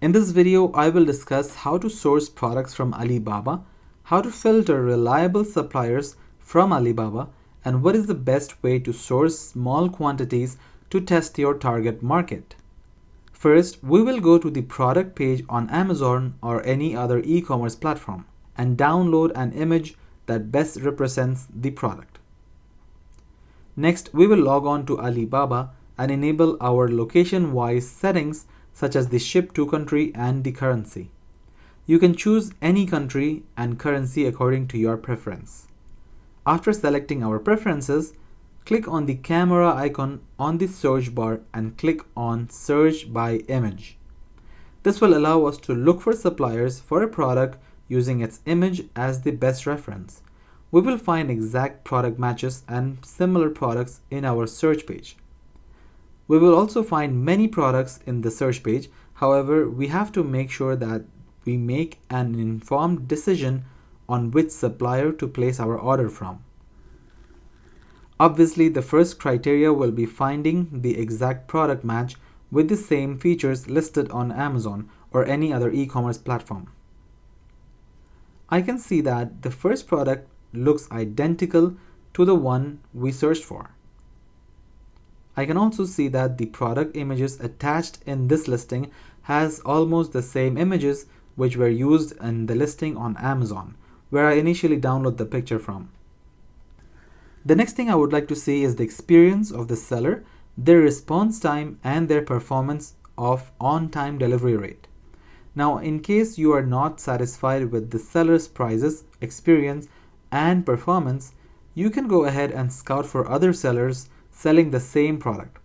In this video, I will discuss how to source products from Alibaba, how to filter reliable suppliers from Alibaba, and what is the best way to source small quantities to test your target market. First, we will go to the product page on Amazon or any other e-commerce platform and download an image that best represents the product. Next, we will log on to Alibaba and enable our location-wise settings such as the ship to country and the currency. You can choose any country and currency according to your preference. After selecting our preferences, click on the camera icon on the search bar and click on Search by Image. This will allow us to look for suppliers for a product using its image as the best reference. We will find exact product matches and similar products in our search page. We will also find many products in the search page. However, we have to make sure that we make an informed decision on which supplier to place our order from. Obviously, the first criteria will be finding the exact product match with the same features listed on Amazon or any other e-commerce platform. I can see that the first product looks identical to the one we searched for. I can also see that the product images attached in this listing has almost the same images which were used in the listing on Amazon, where I initially downloaded the picture from. The next thing I would like to see is the experience of the seller, their response time, and their performance of on-time delivery rate. Now, in case you are not satisfied with the seller's prices, experience, and performance, you can go ahead and scout for other sellers selling the same product.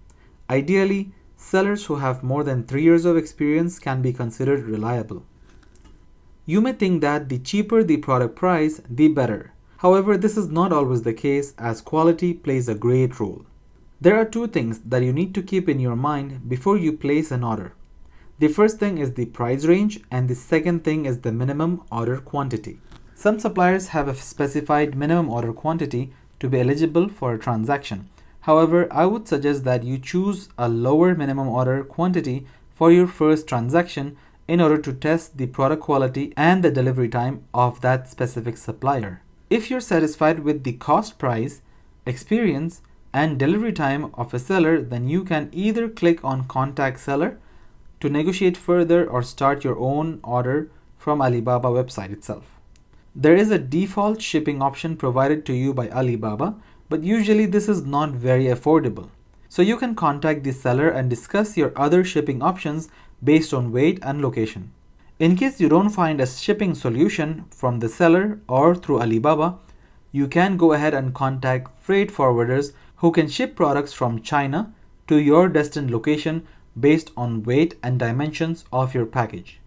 Ideally, sellers who have more than 3 years of experience can be considered reliable. You may think that the cheaper the product price, the better. However, this is not always the case, as quality plays a great role. There are two things that you need to keep in your mind before you place an order. The first thing is the price range, and the second thing is the minimum order quantity. Some suppliers have a specified minimum order quantity to be eligible for a transaction. However, I would suggest that you choose a lower minimum order quantity for your first transaction in order to test the product quality and the delivery time of that specific supplier. If you're satisfied with the cost price, experience, and delivery time of a seller, then you can either click on Contact Seller to negotiate further or start your own order from Alibaba website itself. There is a default shipping option provided to you by Alibaba, but usually this is not very affordable. So you can contact the seller and discuss your other shipping options based on weight and location. In case you don't find a shipping solution from the seller or through Alibaba, you can go ahead and contact freight forwarders who can ship products from China to your destined location based on weight and dimensions of your package.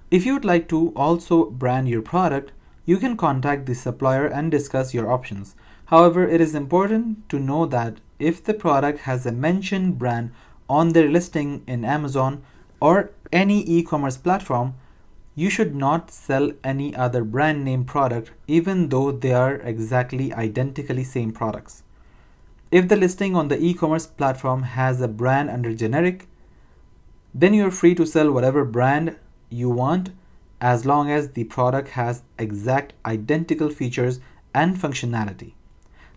If you would like to also brand your product, you can contact the supplier and discuss your options. However, it is important to know that if the product has a mentioned brand on their listing in Amazon or any e-commerce platform, you should not sell any other brand name product even though they are exactly identically same products. If the listing on the e-commerce platform has a brand under generic, then you're free to sell whatever brand you want as long as the product has exact identical features and functionality.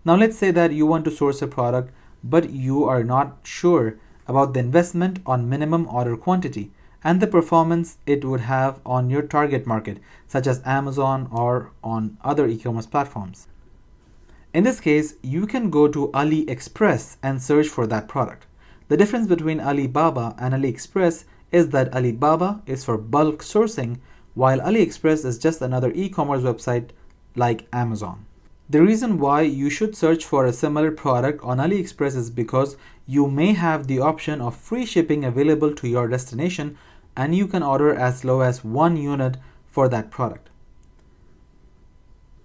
Now let's say that you want to source a product but you are not sure about the investment on minimum order quantity and the performance it would have on your target market, such as Amazon or on other e-commerce platforms. In this case, you can go to AliExpress and search for that product. The difference between Alibaba and AliExpress is that Alibaba is for bulk sourcing, while AliExpress is just another e-commerce website like Amazon. The reason why you should search for a similar product on AliExpress is because you may have the option of free shipping available to your destination, and you can order as low as 1 unit for that product.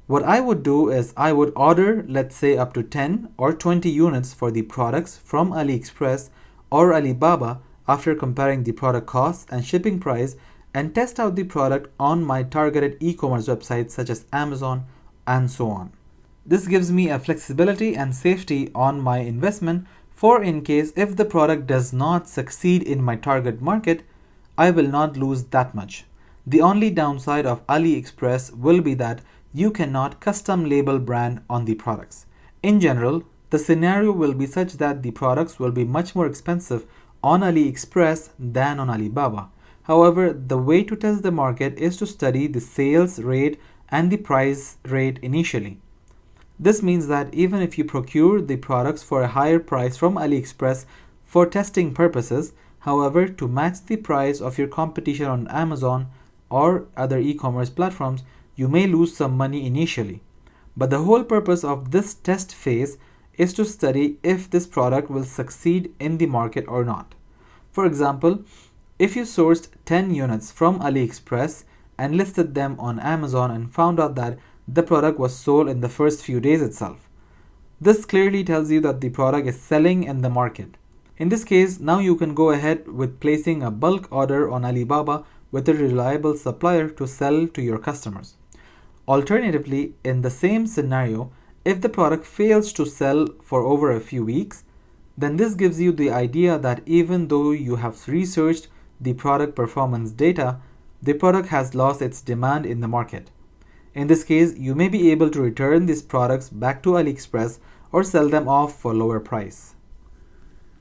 What I would do is I would order, let's say, up to 10 or 20 units for the products from AliExpress or Alibaba after comparing the product cost and shipping price, and test out the product on my targeted e-commerce websites such as Amazon and so on. This gives me a flexibility and safety on my investment, for in case if the product does not succeed in my target market, I will not lose that much. The only downside of AliExpress will be that you cannot custom label brand on the products. In general, the scenario will be such that the products will be much more expensive on AliExpress than on Alibaba. However, the way to test the market is to study the sales rate and the price rate initially. This means that even if you procure the products for a higher price from AliExpress for testing purposes, however, to match the price of your competition on Amazon or other e-commerce platforms, you may lose some money initially. But the whole purpose of this test phase is to study if this product will succeed in the market or not. For example, if you sourced 10 units from AliExpress and listed them on Amazon and found out that the product was sold in the first few days itself, this clearly tells you that the product is selling in the market. In this case, now you can go ahead with placing a bulk order on Alibaba with a reliable supplier to sell to your customers. Alternatively, in the same scenario, if the product fails to sell for over a few weeks, then this gives you the idea that even though you have researched the product performance data, the product has lost its demand in the market. In this case, you may be able to return these products back to AliExpress or sell them off for lower price.